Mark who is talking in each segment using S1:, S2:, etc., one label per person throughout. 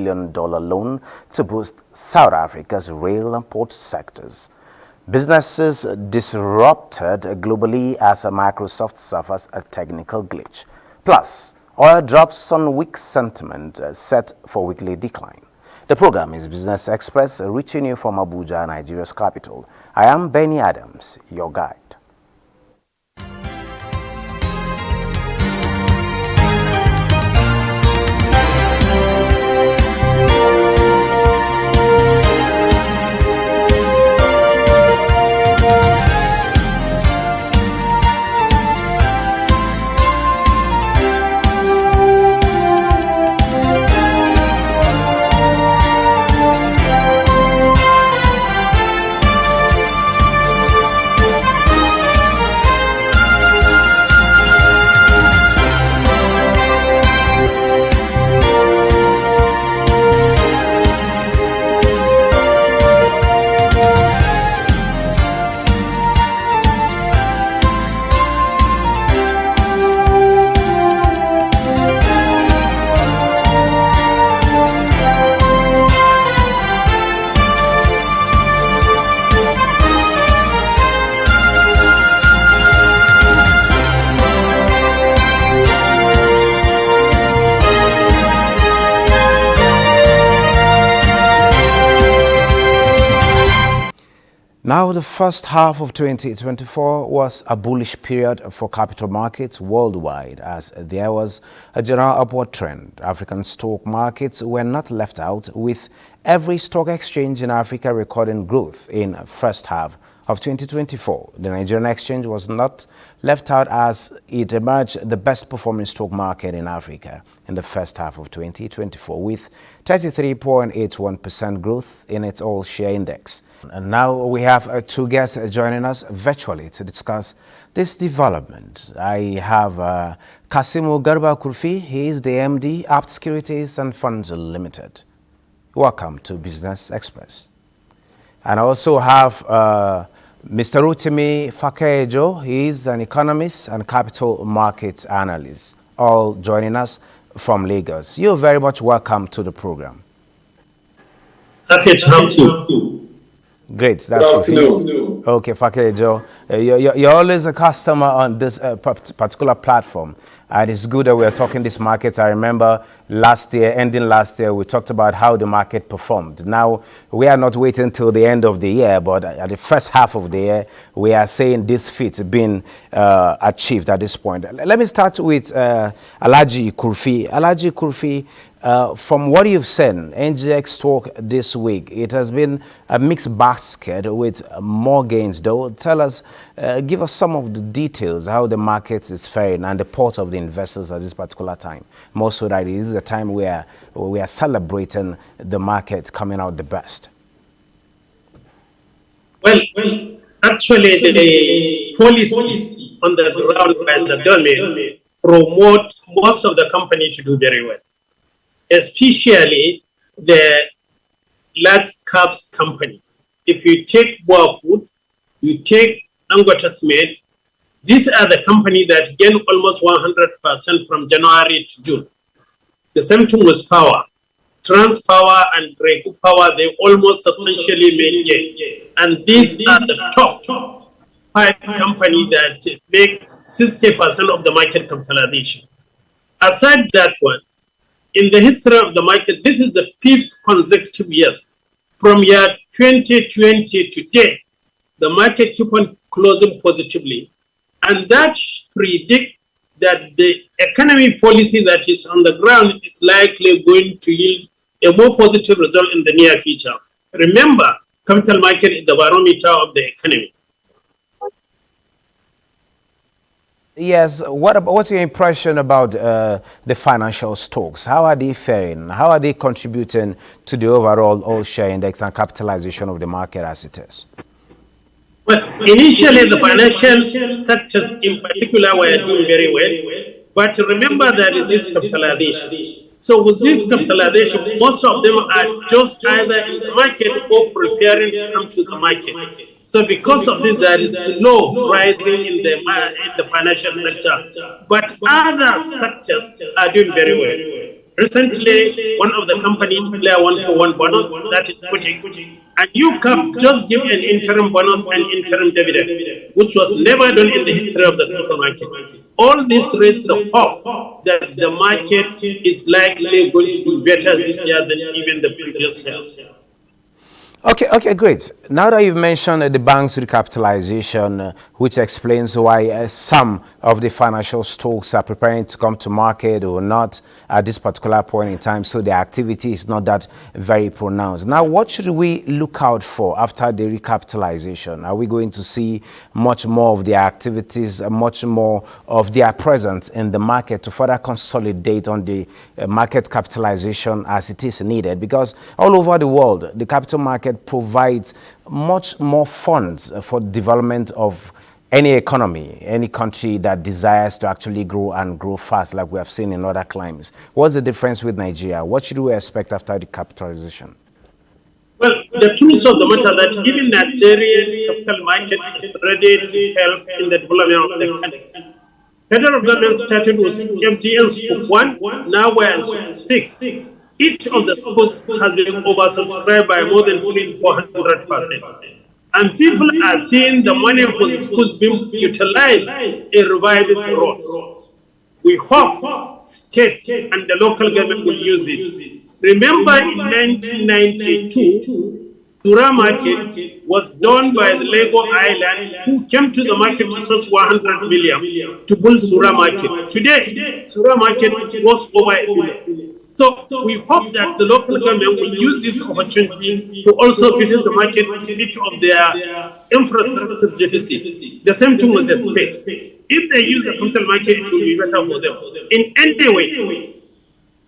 S1: billion loan to boost South Africa's rail and port sectors. Businesses disrupted globally as Microsoft suffers a technical glitch. Plus, oil drops on weak sentiment set for weekly decline. The program is Business Express, reaching you from Abuja, Nigeria's capital. I am Benny Adams, your guide. Now, the first half of 2024 was a bullish period for capital markets worldwide as there was a general upward trend. African stock markets were not left out, with every stock exchange in Africa recording growth in the first half of 2024. The Nigerian exchange was not left out as it emerged the best performing stock market in Africa in the first half of 2024 with 33.81% growth in its all-share index. And now we have two guests joining us virtually to discuss this development. I have Kasimu Garba Kurfi. He is the MD, Apt Securities and Funds Limited. Welcome to Business Express. And I also have Mr. Rotimi Fakejo. He is an economist and capital markets analyst, all joining us from Lagos. You're very much welcome to the program.
S2: Happy to help you.
S1: Great, that's good. Okay, Fakejo, you're always a customer on this particular platform, and it's good that we're talking this market. I remember ending last year, we talked about how the market performed. Now, we are not waiting till the end of the year, but at the first half of the year, we are saying this feat being achieved at this point. Let me start with Alhaji Kurfi. Alhaji Kurfi, from what you've seen, NGX talk this week, it has been a mixed basket with more gains, though. Tell us, give us some of the details, how the market is faring and the pulse of the investors at this particular time. More so that it is a time where we are celebrating the market coming out the best.
S2: Well, actually, the policy on the ground by the government promote most of the company to do very well, especially the large caps companies. If you take Food, you take Dangote Cement, these are the companies that gain almost 100% from January to June. The same thing with Power. Transpower and Greco Power, they almost substantially made gain. And these are the top 5 companies that make 60% of the market capitalization. Aside that one, in the history of the market, this is the 5th consecutive years. From year 2020 to date, the market keep on closing positively. And that predict that the economy policy that is on the ground is likely going to yield a more positive result in the near future. Remember, capital market is the barometer of the economy.
S1: Yes, what's your impression about the financial stocks? How are they faring? How are they contributing to the overall all-share index and capitalization of the market as it is?
S2: Well, initially, the financial sectors in particular were doing very well. But remember that it is capitalization. So with this capitalization, most of them are just either in the market or preparing to come to the market. So because of this, there is slow rising in the financial sector. But other sectors are doing very well. Recently, one of the companies declared 1-for-1 bonus, that is putting, and UCAP just give an interim bonus and interim dividend, which was never done in the history of the capital market. All this raises the hope that the market is likely going to do better this year than even the previous years.
S1: Okay, great. Now that you've mentioned the bank's recapitalization, which explains why some of the financial stocks are preparing to come to market or not at this particular point in time, so the activity is not that very pronounced. Now, what should we look out for after the recapitalization? Are we going to see much more of their activities, much more of their presence in the market to further consolidate on the market capitalization as it is needed? Because all over the world, the capital market provides much more funds for development of any economy, any country that desires to actually grow and grow fast, like we have seen in other climes. What's the difference with Nigeria? What should we expect after the capitalization?
S2: Well, the truth of the matter that even Nigerian capital market is ready to help in the development of the country. Federal government started with FGN Scope 1, now we're in Scope 6. Each of the schools has been oversubscribed by more than 300 to 400%. And people are seeing the money for the schools being utilized in reviving the roads. We hope state and the local government will use it. Remember in 1992, Sura market was done by the Lego Island, who came to the market to source 100 million to build Sura market. Today, Sura market was over a billion. So we hope that the local government will use this opportunity to also visit the market to meet of their infrastructure deficit. The same thing with the state. If they use the capital market, it will be better for them. In any way,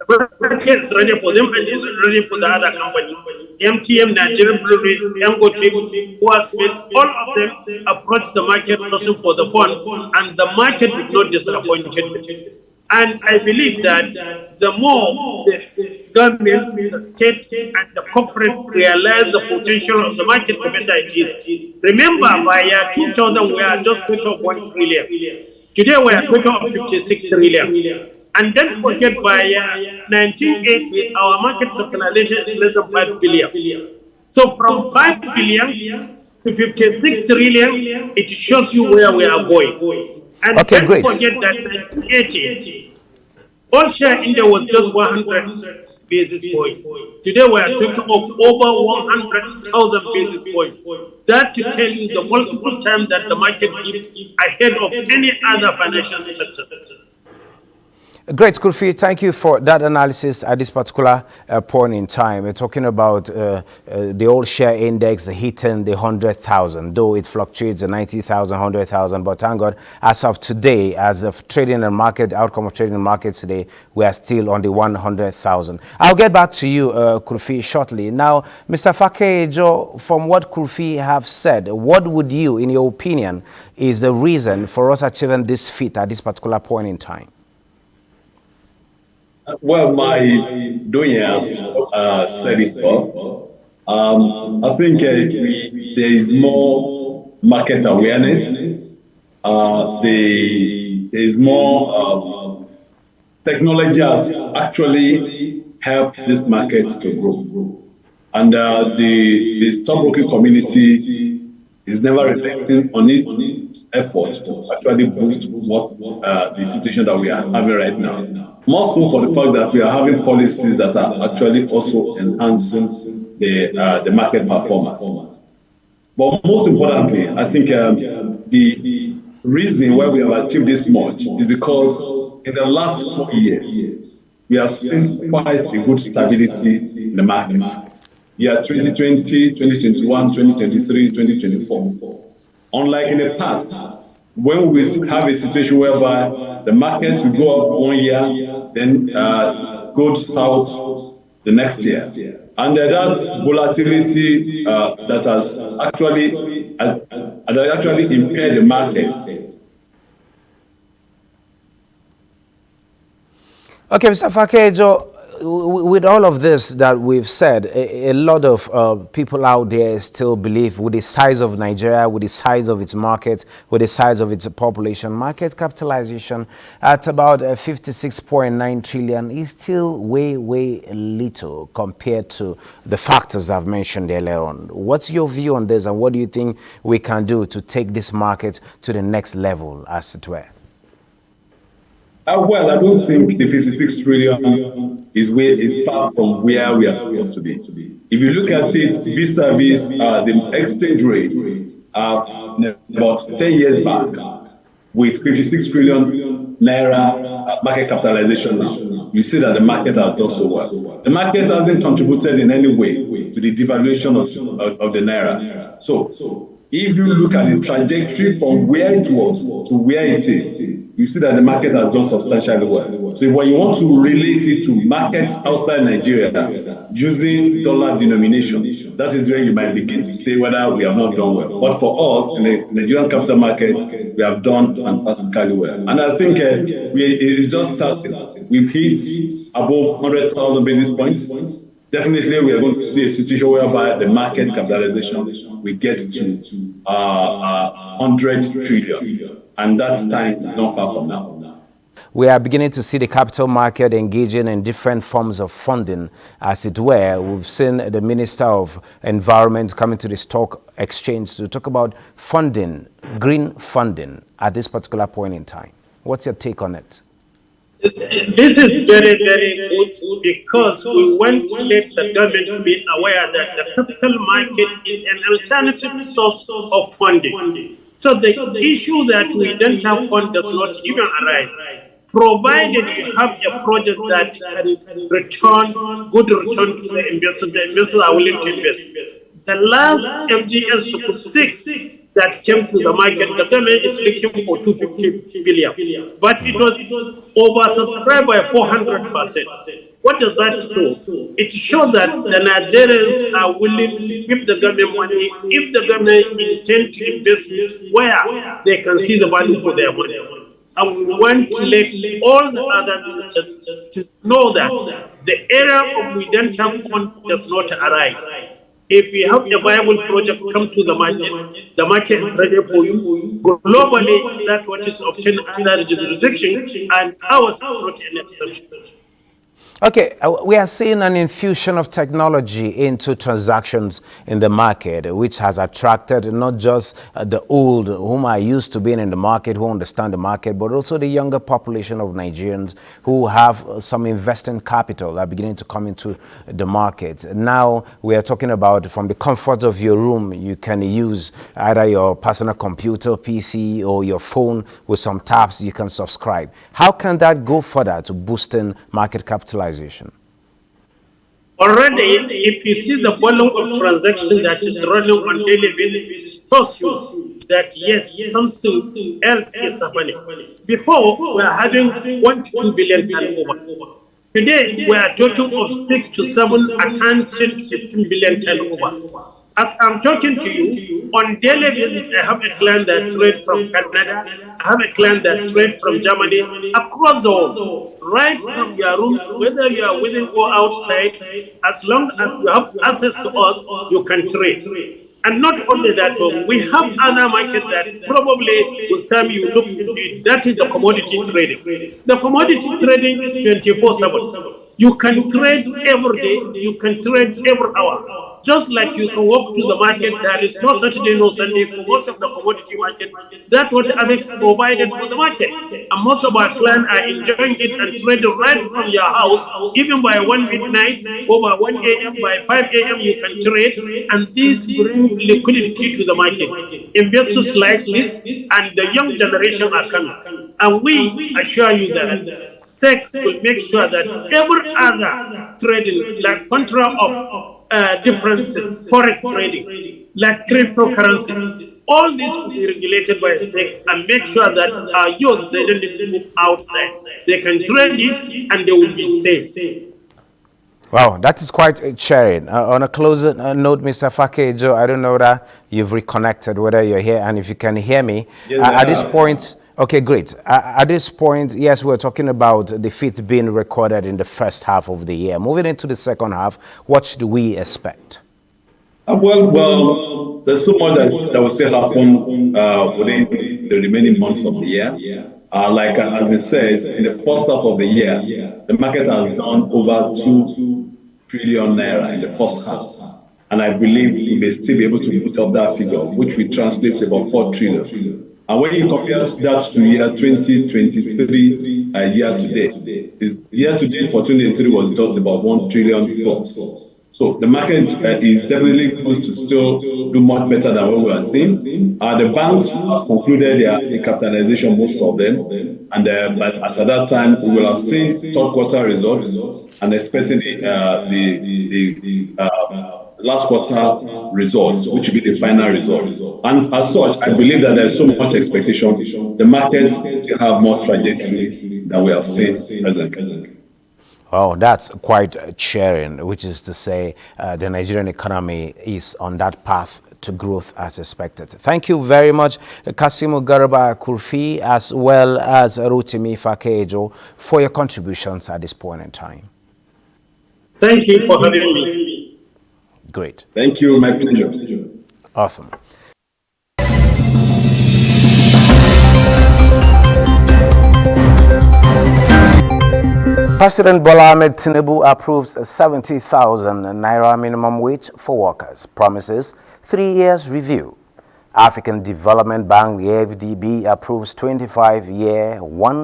S2: the market is ready for them and is ready for the other company. MTM, Nigerian Breweries, Dangote, Wasmith, all of them approach the market looking for the fund, and the market will not disappoint them. And I believe that the more the government, the state, and the corporate realize the potential of the market, the better it is. Remember, by year 2000, we are just total of 1 trillion. Today, we are total of 56 trillion. And then forget by 1980, our market capitalization is less than 5 billion. So from 5 billion to 56 trillion, it shows you where we are going. And
S1: okay,
S2: don't
S1: great.
S2: forget that 1980, all share India was just 100 basis points. Today we are talking of over 100,000 basis points. That to tell you the multiple times that the market is ahead of any other financial sectors.
S1: Great, Kurfi. Thank you for that analysis at this particular point in time. We're talking about the old share index hitting the 100,000, though it fluctuates at 90,000, 100,000. But thank God, as of today, as of trading and market, outcome of trading markets today, we are still on the 100,000. I'll get back to you, Kurfi, shortly. Now, Mr. Fakejo, from what Kurfi have said, what would you, in your opinion, is the reason for us achieving this feat at this particular point in time?
S3: Well, my doyers said it all. I think there is more market awareness. There is more technology has actually helped this market to grow. And the stockbroking community is never reflecting on its efforts to actually boost what the situation that we are having right now. More so for the fact that we are having policies that are actually also enhancing the market performance. But most importantly, I think the reason why we have achieved this much is because in the last 4 years, we have seen quite a good stability in the market. Year 2020, 2021, 2023, 2024. Unlike in the past, when we have a situation whereby the market will go up 1 year, then go south the next year. And that volatility that has actually impaired the market.
S1: Okay, Mr. Fakejo, with all of this that we've said, a lot of people out there still believe with the size of Nigeria, with the size of its market, with the size of its population, market capitalization at about 56.9 trillion is still way, way little compared to the factors I've mentioned earlier on. What's your view on this, and what do you think we can do to take this market to the next level, as it were?
S3: Well, I don't think the 56 trillion is far from where we are supposed to be. If you look at it vis-a-vis the exchange rate about 10 years back, with 56 trillion naira market capitalization now, you see that the market has done so well. The market hasn't contributed in any way to the devaluation of the naira. So if you look at the trajectory from where it was to where it is, you see that the market has done substantially well. So when you want to relate it to markets outside Nigeria using dollar denomination, that is where you might begin to say whether we have not done well. But for us in the Nigerian capital market, we have done fantastically well. And I think it's just starting. We've hit above 100,000 basis points. Definitely, we are going to see a situation whereby the market capitalization will get to 100 trillion. And that time is not far from now.
S1: We are beginning to see the capital market engaging in different forms of funding, as it were. We've seen the Minister of Environment coming to the stock exchange to talk about funding, green funding, at this particular point in time. What's your take on it?
S2: This is very, very good, because we want to let the government be aware that the capital market is an alternative source of funding. So the issue that we don't have fund does not even arise, provided you have a project that can return good return to the investors. The investors are willing to invest. The last FGS Sukuk 6 that came to the market, the government is looking for 250 billion, but it was oversubscribed by 400%. What does that show? It shows that the Nigerians are willing to give the government money if the government intends to invest it where they can see the value for their money. And we want to let all the other ministers to know that the area of we don't have fund does not arise. If you have a viable project, come to the market is ready for you. Globally, that what is obtained under jurisdiction, and ours is not an exception.
S1: Okay, we are seeing an infusion of technology into transactions in the market, which has attracted not just the old, whom are used to being in the market, who understand the market, but also the younger population of Nigerians who have some investing capital are beginning to come into the market. Now we are talking about from the comfort of your room, you can use either your personal computer, PC, or your phone with some taps, you can subscribe. How can that go further to boosting market capitalization?
S2: Already, if you see the volume of transaction that is running on daily basis, it shows you that yes, something else is happening. Before, we are having 1 to 2 billion turnover. Today, we are talking of 6 to 7, at times 10 to 15 billion turnover. As I'm talking to you, on daily basis, I have a client that trade from Canada. I have a client that trade from Germany, across the world, right from your room, whether you are within or outside, as long as you have access to us, you can trade. And not only that, we have other markets that probably with time you look into it, that is the commodity trading. The commodity trading is 24/7. You can trade every day, you can trade every hour. Just like you can walk to the market, there is no Saturday, no Sunday for most of the commodity market. That's what Amex provided for the market. And most of our clients are enjoying it and trading right from your house, even by 1 midnight, or by 1 a.m., by 5 a.m. you can trade. And this brings liquidity to the market. Investors like this, and the young generation are coming. And we assure you that SEC will make sure that every other trading, like contra of differences, forex trading, like cryptocurrencies, all this will be regulated by SEC and make sure that our youth, they don't need to move outside. They can trade it and they will be safe.
S1: Wow, that is quite cheering. On a closing note, Mr. Fakejo, I don't know that you've reconnected, whether you're here, and if you can hear me.
S3: Yes,
S1: at this point, Okay, great. At this point, yes, we're talking about defeat being recorded in the first half of the year. Moving into the second half, what do we expect?
S3: Well, there's so much that will still happen within the remaining months of the year. As they said, in the first half of the year, the market has done over 2 trillion naira in the first half. And I believe we may still be able to put up that figure, which will translate to about 4 trillion. And when you compare that to year 2023, year to date, the year to date for 2023 was just about 1 trillion plus. So the market is definitely going to still do much better than what we are seeing. The banks have concluded their recapitalization, most of them, and but as at that time, we will have seen third quarter results and expecting the last quarter results, which will be the final result. And as such, I believe that there's so much expectation. The market still have more trajectory than we have seen presently.
S1: Oh, that's quite cheering, which is to say the Nigerian economy is on that path to growth as expected. Thank you very much, Kasimu Garba Kurfi, as well as Rotimi Fakejo, for your contributions at this point in time.
S2: Thank you for having me.
S1: Great.
S3: Thank you, my pleasure.
S1: Awesome. President Bola Ahmed Tinubu approves a 70,000 naira minimum wage for workers, promises 3 years review. African Development Bank, the AFDB, approves 25-year, 1